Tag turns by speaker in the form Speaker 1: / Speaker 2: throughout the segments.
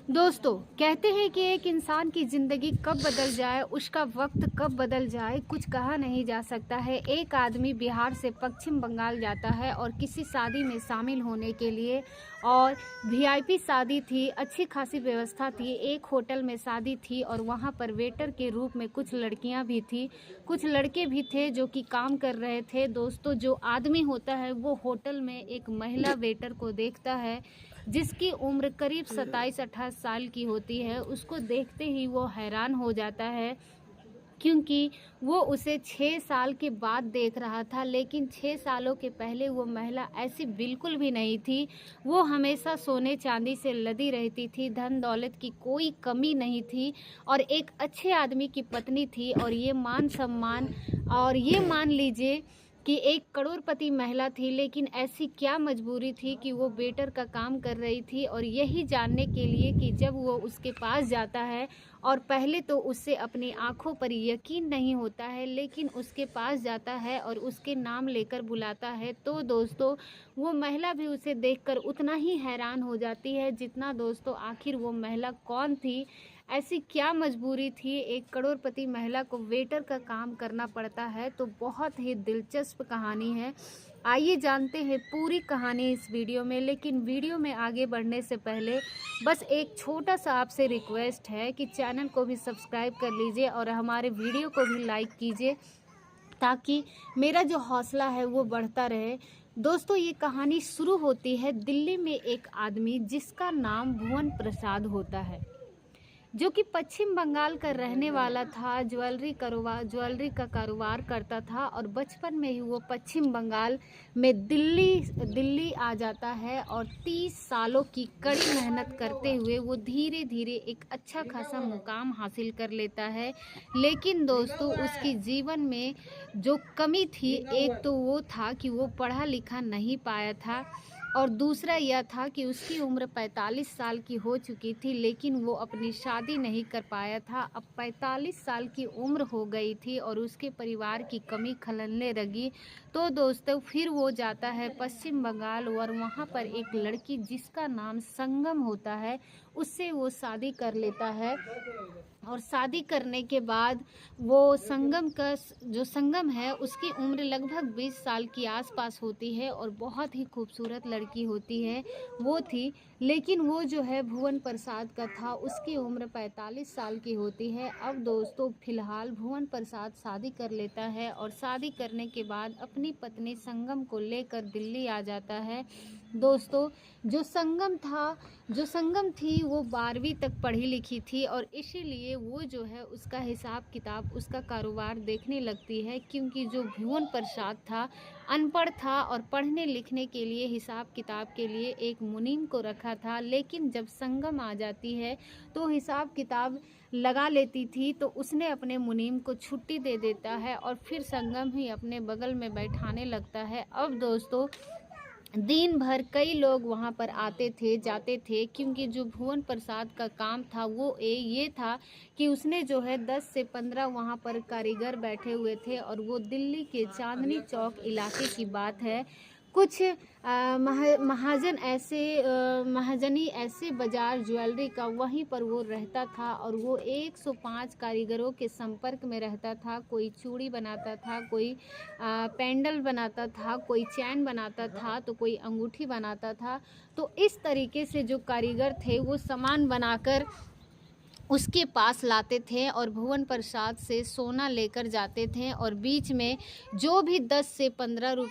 Speaker 1: दोस्तों कहते हैं कि एक इंसान की ज़िंदगी कब बदल जाए, उसका वक्त कब बदल जाए, कुछ कहा नहीं जा सकता है। एक आदमी बिहार से पश्चिम बंगाल जाता है और किसी शादी में शामिल होने के लिए, और वीआईपी शादी थी, अच्छी खासी व्यवस्था थी। एक होटल में शादी थी और वहाँ पर वेटर के रूप में कुछ लड़कियाँ भी थी, कुछ लड़के भी थे जो कि काम कर रहे थे। दोस्तों, जो आदमी होता है वो होटल में एक महिला वेटर को देखता है जिसकी उम्र करीब 27-28 साल की होती है। उसको देखते ही वो हैरान हो जाता है, क्योंकि वो उसे 6 साल के बाद देख रहा था, लेकिन 6 सालों के पहले वो महिला ऐसी बिल्कुल भी नहीं थी। वो हमेशा सोने चांदी से लदी रहती थी, धन दौलत की कोई कमी नहीं थी और एक अच्छे आदमी की पत्नी थी। और ये मान सम्मान, और ये मान लीजिए कि एक करोड़पति महिला थी, लेकिन ऐसी क्या मजबूरी थी कि वो वेटर का काम कर रही थी। और यही जानने के लिए कि जब वो उसके पास जाता है और पहले तो उससे अपनी आंखों पर यकीन नहीं होता है, लेकिन उसके पास जाता है और उसके नाम लेकर बुलाता है, तो दोस्तों वो महिला भी उसे देखकर उतना ही हैरान हो जाती है जितना दोस्तों आखिर वो महिला कौन थी। ऐसी क्या मजबूरी थी, एक करोड़पति महिला को वेटर का काम करना पड़ता है। तो बहुत ही दिलचस्प कहानी है, आइए जानते हैं पूरी कहानी इस वीडियो में। लेकिन वीडियो में आगे बढ़ने से पहले बस एक छोटा सा आपसे रिक्वेस्ट है कि चैनल को भी सब्सक्राइब कर लीजिए और हमारे वीडियो को भी लाइक कीजिए, ताकि मेरा जो हौसला है वो बढ़ता रहे। दोस्तों, ये कहानी शुरू होती है दिल्ली में एक आदमी जिसका नाम भुवन प्रसाद होता है, जो कि पश्चिम बंगाल का रहने वाला था। ज्वेलरी का कारोबार करता था और बचपन में ही वो पश्चिम बंगाल में दिल्ली आ जाता है और 30 सालों की कड़ी मेहनत करते हुए वो धीरे धीरे एक अच्छा खासा मुकाम हासिल कर लेता है। लेकिन दोस्तों, उसकी जीवन में जो कमी थी, एक तो वो था कि वो पढ़ा लिखा नहीं पाया था, और दूसरा यह था कि उसकी उम्र 45 साल की हो चुकी थी, लेकिन वो अपनी शादी नहीं कर पाया था। अब 45 साल की उम्र हो गई थी और उसके परिवार की कमी खलने लगी। तो दोस्तों, फिर वो जाता है पश्चिम बंगाल और वहाँ पर एक लड़की जिसका नाम संगम होता है, उससे वो शादी कर लेता है। और शादी करने के बाद वो जो संगम है उसकी उम्र लगभग 20 साल की आसपास होती है और बहुत ही खूबसूरत लड़की होती है, वो थी। लेकिन वो जो है भुवन प्रसाद का था, उसकी उम्र 45 साल की होती है। अब दोस्तों, फिलहाल भुवन प्रसाद शादी कर लेता है और शादी करने के बाद अपनी पत्नी संगम को लेकर दिल्ली आ जाता है। दोस्तों, जो संगम थी वो 12वीं तक पढ़ी लिखी थी और इसीलिए वो जो है उसका हिसाब किताब, उसका कारोबार देखने लगती है, क्योंकि जो भुवन प्रसाद था अनपढ़ था और पढ़ने लिखने के लिए, हिसाब किताब के लिए एक मुनीम को रखा था। लेकिन जब संगम आ जाती है तो हिसाब किताब लगा लेती थी, तो उसने अपने मुनीम को छुट्टी दे देता है और फिर संगम ही अपने बगल में बैठाने लगता है। अब दोस्तों, दिन भर कई लोग वहाँ पर आते थे जाते थे, क्योंकि जो भुवन प्रसाद का काम था वो ये था कि उसने जो है 10 से 15 वहाँ पर कारीगर बैठे हुए थे। और वो दिल्ली के चांदनी चौक इलाके की बात है। कुछ महाजनी ऐसे बाजार ज्वेलरी का, वहीं पर वो रहता था और वो 105 कारीगरों के संपर्क में रहता था। कोई चूड़ी बनाता था, कोई पेंडल बनाता था, कोई चैन बनाता था, तो कोई अंगूठी बनाता था। तो इस तरीके से जो कारीगर थे वो सामान बनाकर उसके पास लाते थे और भुवन प्रसाद से सोना लेकर जाते थे। और बीच में जो भी 10 से 15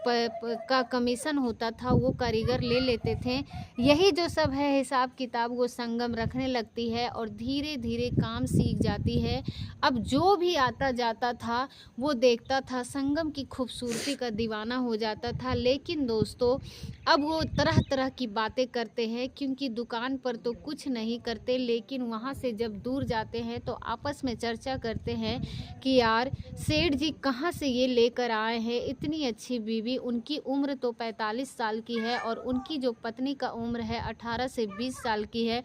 Speaker 1: का कमीशन होता था वो कारीगर ले लेते थे। यही जो सब है हिसाब किताब, वो संगम रखने लगती है और धीरे धीरे काम सीख जाती है। अब जो भी आता जाता था वो देखता था, संगम की खूबसूरती का दीवाना हो जाता था। लेकिन दोस्तों, अब वो तरह तरह की बातें करते हैं, क्योंकि दुकान पर तो कुछ नहीं करते, लेकिन वहाँ से जब दूर जाते हैं तो आपस में चर्चा करते हैं कि यार, सेठ जी कहाँ से ये लेकर आए हैं इतनी अच्छी बीवी। उनकी उम्र तो 45 साल की है और उनकी जो पत्नी का उम्र है 18 से 20 साल की है।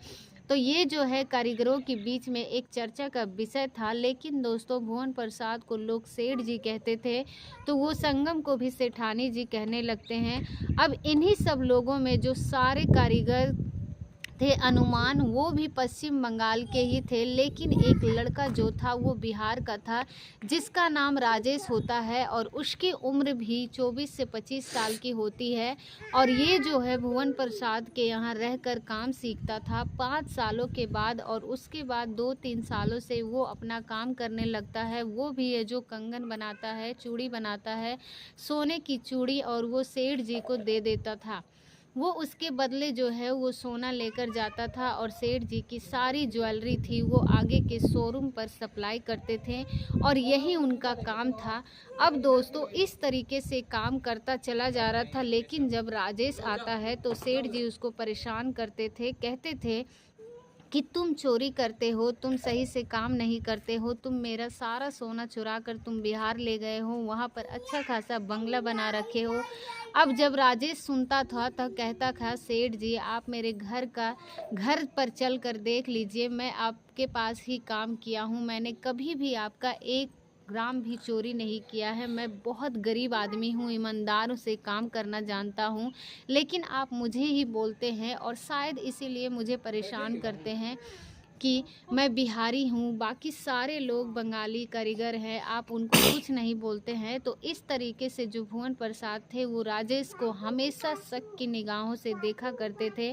Speaker 1: तो ये जो है कारीगरों के बीच में एक चर्चा का विषय था। लेकिन दोस्तों, भुवन प्रसाद को लोग सेठ जी कहते थे, तो वो संगम को भी सेठानी जी कहने लगते हैं। अब इन्हीं सब लोगों में जो सारे कारीगर थे अनुमान, वो भी पश्चिम बंगाल के ही थे, लेकिन एक लड़का जो था वो बिहार का था, जिसका नाम राजेश होता है और उसकी उम्र भी 24 से 25 साल की होती है। और ये जो है भुवन प्रसाद के यहाँ रहकर काम सीखता था 5 सालों के बाद, और उसके बाद 2-3 सालों से वो अपना काम करने लगता है। वो भी है जो कंगन बनाता है, चूड़ी बनाता है, सोने की चूड़ी, और वो सेठ जी को दे देता था। वो उसके बदले जो है वो सोना लेकर जाता था, और सेठ जी की सारी ज्वेलरी थी वो आगे के शोरूम पर सप्लाई करते थे, और यही उनका काम था। अब दोस्तों इस तरीके से काम करता चला जा रहा था, लेकिन जब राजेश आता है तो सेठ जी उसको परेशान करते थे, कहते थे कि तुम चोरी करते हो, तुम सही से काम नहीं करते हो, तुम मेरा सारा सोना चुरा कर तुम बिहार ले गए हो, वहाँ पर अच्छा खासा बंगला बना रखे हो। अब जब राजेश सुनता था तो कहता था, सेठ जी आप मेरे घर पर चल कर देख लीजिए, मैं आपके पास ही काम किया हूँ, मैंने कभी भी आपका एक ग्राम भी चोरी नहीं किया है, मैं बहुत गरीब आदमी हूँ, ईमानदार से काम करना जानता हूँ, लेकिन आप मुझे ही बोलते हैं और शायद इसीलिए मुझे परेशान करते हैं कि मैं बिहारी हूँ, बाकी सारे लोग बंगाली कारीगर हैं, आप उनको कुछ नहीं बोलते हैं। तो इस तरीके से जो भुवन प्रसाद थे वो राजेश को हमेशा शक की निगाहों से देखा करते थे।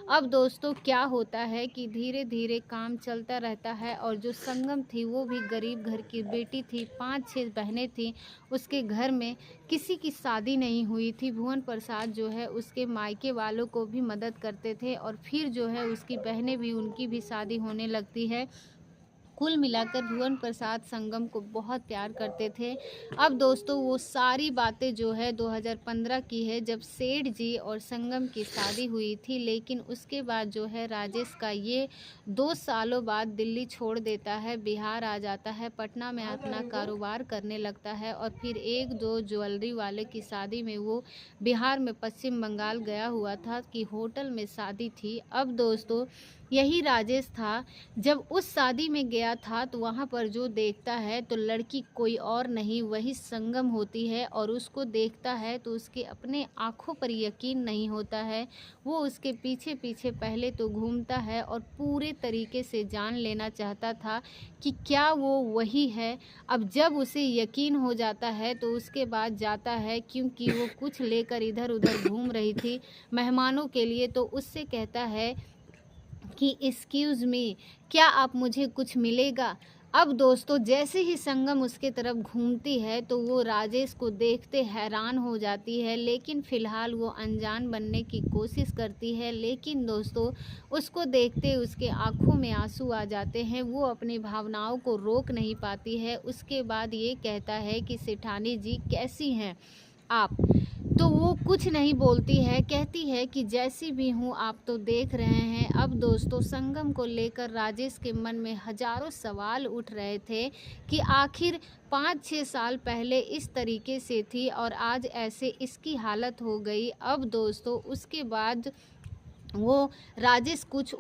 Speaker 1: अब दोस्तों क्या होता है कि धीरे धीरे काम चलता रहता है, और जो संगम थी वो भी गरीब घर की बेटी थी, 5-6 बहनें थीं, उसके घर में किसी की शादी नहीं हुई थी। भुवन प्रसाद जो है उसके मायके वालों को भी मदद करते थे, और फिर जो है उसकी बहनें भी, उनकी भी शादी होने लगती है। कुल मिलाकर भुवन प्रसाद संगम को बहुत प्यार करते थे। अब दोस्तों वो सारी बातें जो है 2015 की है, जब सेठ जी और संगम की शादी हुई थी, लेकिन उसके बाद जो है राजेश का ये 2 सालों बाद दिल्ली छोड़ देता है, बिहार आ जाता है, पटना में अपना कारोबार करने लगता है, और फिर 1-2 ज्वेलरी वाले की शादी में वो बिहार में पश्चिम बंगाल गया हुआ था कि होटल में शादी थी। अब दोस्तों यही राजेश था, जब उस शादी में गया था तो वहाँ पर जो देखता है तो लड़की कोई और नहीं वही संगम होती है, और उसको देखता है तो उसके अपने आँखों पर यकीन नहीं होता है। वो उसके पीछे पीछे पहले तो घूमता है और पूरे तरीके से जान लेना चाहता था कि क्या वो वही है। अब जब उसे यकीन हो जाता है तो उसके बाद जाता है, क्योंकि वो कुछ लेकर इधर उधर घूम रही थी मेहमानों के लिए, तो उससे कहता है कि एक्सक्यूज़ मी, क्या आप मुझे कुछ मिलेगा। अब दोस्तों जैसे ही संगम उसके तरफ घूमती है तो वो राजेश को देखते हैरान हो जाती है, लेकिन फ़िलहाल वो अनजान बनने की कोशिश करती है। लेकिन दोस्तों उसको देखते उसके आँखों में आंसू आ जाते हैं, वो अपनी भावनाओं को रोक नहीं पाती है। उसके बाद ये कहता है कि सेठानी जी कैसी हैं आप, तो वो कुछ नहीं बोलती है, कहती है कि जैसी भी हूँ आप तो देख रहे हैं। अब दोस्तों संगम को लेकर राजेश के मन में हजारों सवाल उठ रहे थे कि आखिर 5-6 साल पहले इस तरीके से थी और आज ऐसे इसकी हालत हो गई। अब दोस्तों उसके बाद वो राजेश कुछ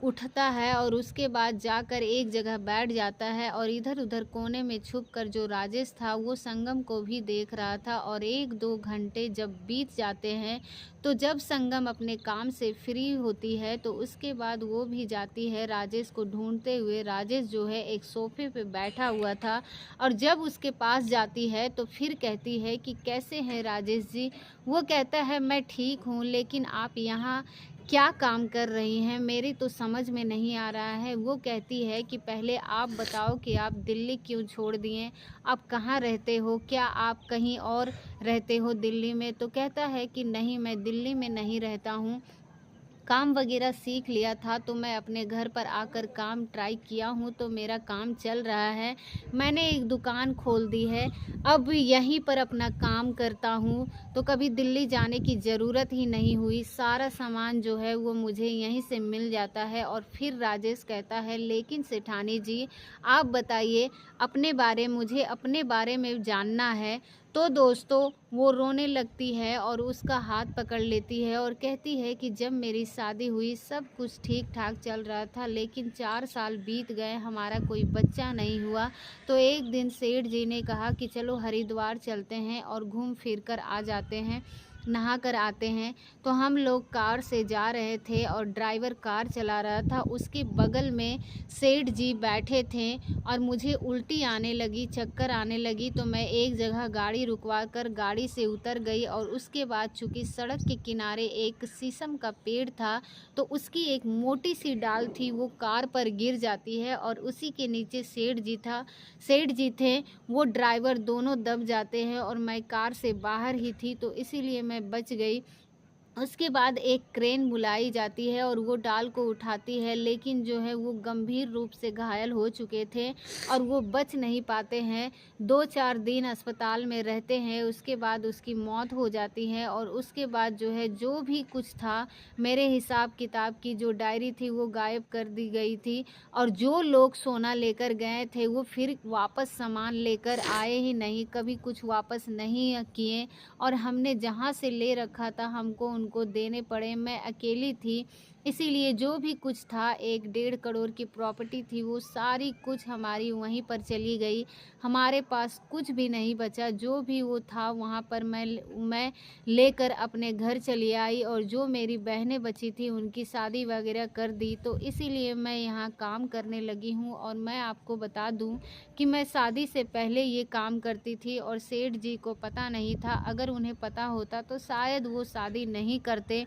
Speaker 1: उठता है और उसके बाद जाकर एक जगह बैठ जाता है, और इधर उधर कोने में छुपकर जो राजेश था वो संगम को भी देख रहा था। और 1-2 घंटे जब बीत जाते हैं तो जब संगम अपने काम से फ्री होती है तो उसके बाद वो भी जाती है राजेश को ढूंढते हुए। राजेश जो है एक सोफे पे बैठा हुआ था, और जब उसके पास जाती है तो फिर कहती है कि कैसे हैं राजेश जी। वो कहता है मैं ठीक हूँ, लेकिन आप यहाँ क्या काम कर रही हैं, मेरी तो समझ में नहीं आ रहा है। वो कहती है कि पहले आप बताओ कि आप दिल्ली क्यों छोड़ दिए, आप कहाँ रहते हो, क्या आप कहीं और रहते हो दिल्ली में। तो कहता है कि नहीं, मैं दिल्ली में नहीं रहता हूँ, काम वगैरह सीख लिया था तो मैं अपने घर पर आकर काम ट्राई किया हूँ, तो मेरा काम चल रहा है, मैंने एक दुकान खोल दी है, अब यहीं पर अपना काम करता हूँ, तो कभी दिल्ली जाने की ज़रूरत ही नहीं हुई, सारा सामान जो है वो मुझे यहीं से मिल जाता है। और फिर राजेश कहता है लेकिन सेठानी जी आप बताइए अपने बारे, मुझे अपने बारे में जानना है। तो दोस्तों वो रोने लगती है और उसका हाथ पकड़ लेती है और कहती है कि जब मेरी शादी हुई सब कुछ ठीक ठाक चल रहा था, लेकिन 4 साल बीत गए, हमारा कोई बच्चा नहीं हुआ। तो एक दिन सेठ जी ने कहा कि चलो हरिद्वार चलते हैं और घूम फिर कर आ जाते हैं। नहा कर आते हैं। तो हम लोग कार से जा रहे थे और ड्राइवर कार चला रहा था, उसके बगल में सेठ जी बैठे थे और मुझे उल्टी आने लगी, चक्कर आने लगी। तो मैं एक जगह गाड़ी रुकवा कर गाड़ी से उतर गई और उसके बाद चूँकि सड़क के किनारे एक शीशम का पेड़ था, तो उसकी एक मोटी सी डाल थी, वो कार पर गिर जाती है और उसी के नीचे सेठ जी थे, वो ड्राइवर दोनों दब जाते हैं और मैं कार से बाहर ही थी, तो इसीलिए मैं बच गई। उसके बाद एक क्रेन बुलाई जाती है और वो डाल को उठाती है, लेकिन जो है वो गंभीर रूप से घायल हो चुके थे और वो बच नहीं पाते हैं। 2-4 दिन अस्पताल में रहते हैं, उसके बाद उसकी मौत हो जाती है और उसके बाद जो है जो भी कुछ था, मेरे हिसाब किताब की जो डायरी थी वो गायब कर दी गई थी और जो लोग सोना लेकर गए थे वो फिर वापस सामान लेकर आए ही नहीं, कभी कुछ वापस नहीं किए और हमने जहाँ से ले रखा था हमको उनको देने पड़े। मैं अकेली थी, इसीलिए जो भी कुछ था 1-1.5 करोड़ की प्रॉपर्टी थी, वो सारी कुछ हमारी वहीं पर चली गई। हमारे पास कुछ भी नहीं बचा, जो भी वो था वहाँ पर मैं लेकर अपने घर चली आई और जो मेरी बहनें बची थी उनकी शादी वगैरह कर दी। तो इसीलिए मैं यहाँ काम करने लगी हूँ और मैं आपको बता दूँ कि मैं शादी से पहले ये काम करती थी और सेठ जी को पता नहीं था। अगर उन्हें पता होता तो शायद वो शादी नहीं करते।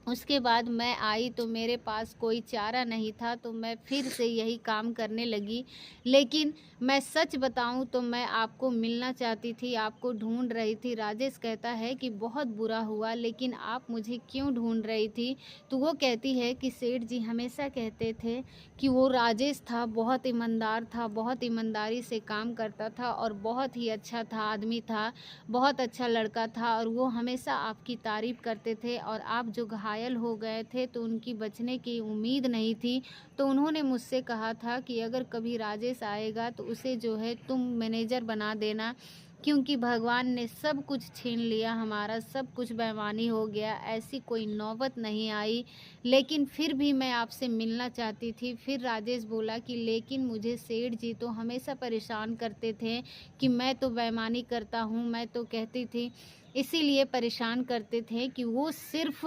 Speaker 1: उसके बाद मैं आई तो मेरे पास कोई चारा नहीं था, तो मैं फिर से यही काम करने लगी। लेकिन मैं सच बताऊं तो मैं आपको मिलना चाहती थी, आपको ढूंढ रही थी। राजेश कहता है कि बहुत बुरा हुआ, लेकिन आप मुझे क्यों ढूंढ रही थी? तो वो कहती है कि सेठ जी हमेशा कहते थे कि वो राजेश था, बहुत ईमानदार था, बहुत ईमानदारी से काम करता था और बहुत ही अच्छा था, आदमी था, बहुत अच्छा लड़का था और वो हमेशा आपकी तारीफ़ करते थे और आप जो घायल हो गए थे तो उनकी बचने की उम्मीद नहीं थी। तो उन्होंने मुझसे कहा था कि अगर कभी राजेश आएगा तो उसे जो है तुम मैनेजर बना देना, क्योंकि भगवान ने सब कुछ छीन लिया हमारा, सब कुछ बेईमानी हो गया, ऐसी कोई नौबत नहीं आई। लेकिन फिर भी मैं आपसे मिलना चाहती थी। फिर राजेश बोला कि लेकिन मुझे सेठ जी तो हमेशा परेशान करते थे कि मैं तो बेईमानी करता हूँ, मैं तो कहती थी, इसीलिए परेशान करते थे कि वो सिर्फ़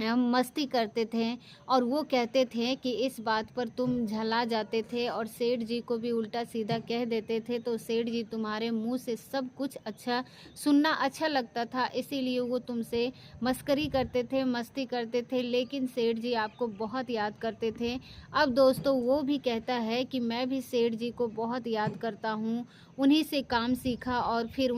Speaker 1: मस्ती करते थे और वो कहते थे कि इस बात पर तुम झला जाते थे और सेठ जी को भी उल्टा सीधा कह देते थे, तो सेठ जी तुम्हारे मुंह से सब कुछ अच्छा सुनना अच्छा लगता था, इसीलिए वो तुमसे मस्करी करते थे, मस्ती करते थे, लेकिन सेठ जी आपको बहुत याद करते थे। अब दोस्तों वो भी कहता है कि मैं भी सेठ जी को बहुत याद करता हूँ, उन्हीं से काम सीखा और फिर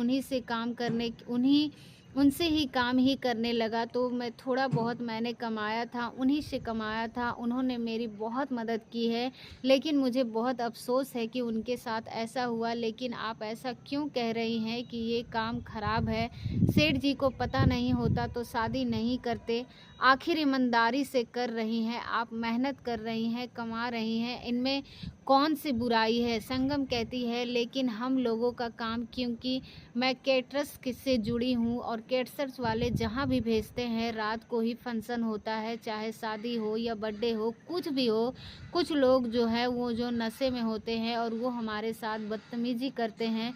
Speaker 1: उनसे ही काम ही करने लगा। तो मैं थोड़ा बहुत मैंने कमाया था, उन्हीं से कमाया था, उन्होंने मेरी बहुत मदद की है। लेकिन मुझे बहुत अफ़सोस है कि उनके साथ ऐसा हुआ, लेकिन आप ऐसा क्यों कह रही हैं कि ये काम ख़राब है? सेठ जी को पता नहीं होता तो शादी नहीं करते। आखिर ईमानदारी से कर रही हैं, आप मेहनत कर रही हैं, कमा रही हैं, इनमें कौन सी बुराई है? संगम कहती है लेकिन हम लोगों का काम, क्योंकि मैं कैटरर्स से जुड़ी हूँ और कैटरर्स वाले जहाँ भी भेजते हैं रात को ही फंक्शन होता है, चाहे शादी हो या बर्थडे हो, कुछ भी हो। कुछ लोग जो है वो जो नशे में होते हैं और वो हमारे साथ बदतमीज़ी करते हैं,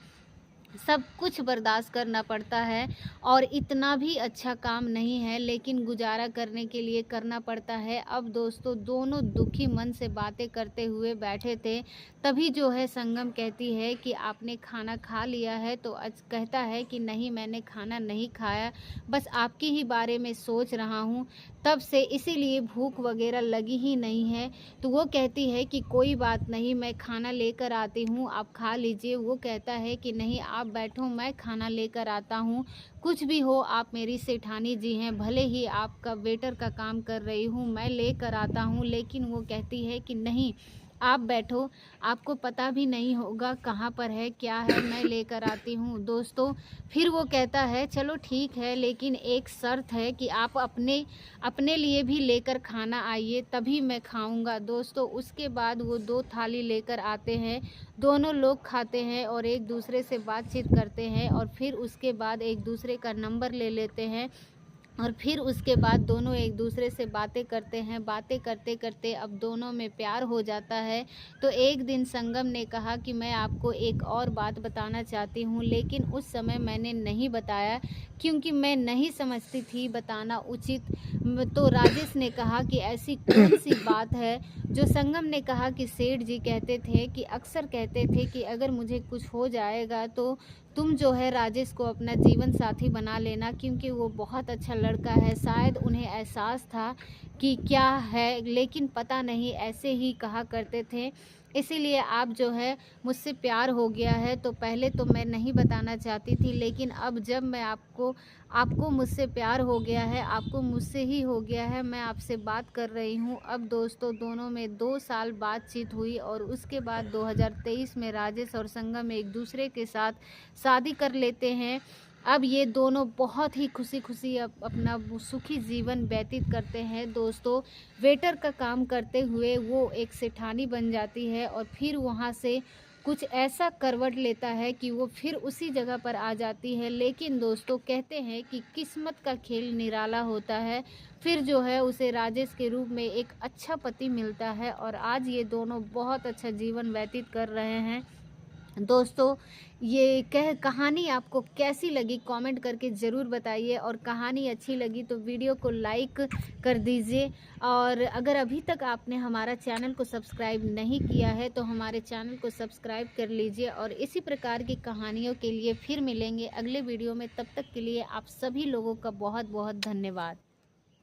Speaker 1: सब कुछ बर्दाश्त करना पड़ता है और इतना भी अच्छा काम नहीं है, लेकिन गुजारा करने के लिए करना पड़ता है। अब दोस्तों दोनों दुखी मन से बातें करते हुए बैठे थे, तभी जो है संगम कहती है कि आपने खाना खा लिया है? तो कहता है कि नहीं, मैंने खाना नहीं खाया, बस आपके ही बारे में सोच रहा हूँ तब से, इसीलिए भूख वगैरह लगी ही नहीं है। तो वो कहती है कि कोई बात नहीं, मैं खाना लेकर आती हूँ, आप खा लीजिए। वो कहता है कि नहीं, आप बैठो, मैं खाना लेकर आता हूँ, कुछ भी हो आप मेरी सेठानी जी हैं, भले ही आपका वेटर का काम कर रही हूँ, मैं लेकर आता हूँ। लेकिन वो कहती है कि नहीं, आप बैठो, आपको पता भी नहीं होगा कहाँ पर है, क्या है, मैं लेकर आती हूँ। दोस्तों फिर वो कहता है चलो ठीक है, लेकिन एक शर्त है कि आप अपने अपने लिए भी लेकर खाना आइए, तभी मैं खाऊंगा। दोस्तों उसके बाद वो 2 थाली लेकर आते हैं, दोनों लोग खाते हैं और एक दूसरे से बातचीत करते हैं और फिर उसके बाद एक दूसरे का नंबर ले लेते हैं और फिर उसके बाद दोनों एक दूसरे से बातें करते हैं। बातें करते करते अब दोनों में प्यार हो जाता है। तो एक दिन संगम ने कहा कि मैं आपको एक और बात बताना चाहती हूँ, लेकिन उस समय मैंने नहीं बताया क्योंकि मैं नहीं समझती थी बताना उचित। तो राजेश ने कहा कि ऐसी कौन सी बात है। जो संगम ने कहा कि सेठ जी कहते थे कि अक्सर कहते थे कि अगर मुझे कुछ हो जाएगा तो तुम जो है राजेश को अपना जीवन साथी बना लेना, क्योंकि वो बहुत अच्छा लड़का है। शायद उन्हें एहसास था कि क्या है, लेकिन पता नहीं, ऐसे ही कहा करते थे। इसीलिए आप जो है मुझसे प्यार हो गया है। तो पहले तो मैं नहीं बताना चाहती थी, लेकिन अब जब मैं आपको आपको मुझसे प्यार हो गया है, आपको मुझसे ही हो गया है, मैं आपसे बात कर रही हूँ। अब दोस्तों दोनों में 2 साल बातचीत हुई और उसके बाद 2023 में राजेश और संगम एक दूसरे के साथ शादी कर लेते हैं। अब ये दोनों बहुत ही खुशी-खुशी अपना वो सुखी जीवन व्यतीत करते हैं। दोस्तों, वेटर का काम करते हुए वो एक सेठानी बन जाती है और फिर वहाँ से कुछ ऐसा करवट लेता है कि वो फिर उसी जगह पर आ जाती है। लेकिन दोस्तों कहते हैं कि किस्मत का खेल निराला होता है। फिर जो है उसे राजेश के रूप में एक अच्छा पति मिलता है और आज ये दोनों बहुत अच्छा जीवन व्यतीत कर रहे हैं। दोस्तों, ये कहानी आपको कैसी लगी कमेंट करके ज़रूर बताइए, और कहानी अच्छी लगी तो वीडियो को लाइक कर दीजिए। और अगर अभी तक आपने हमारा चैनल को सब्सक्राइब नहीं किया है तो हमारे चैनल को सब्सक्राइब कर लीजिए। और इसी प्रकार की कहानियों के लिए फिर मिलेंगे अगले वीडियो में। तब तक के लिए आप सभी लोगों का बहुत बहुत धन्यवाद।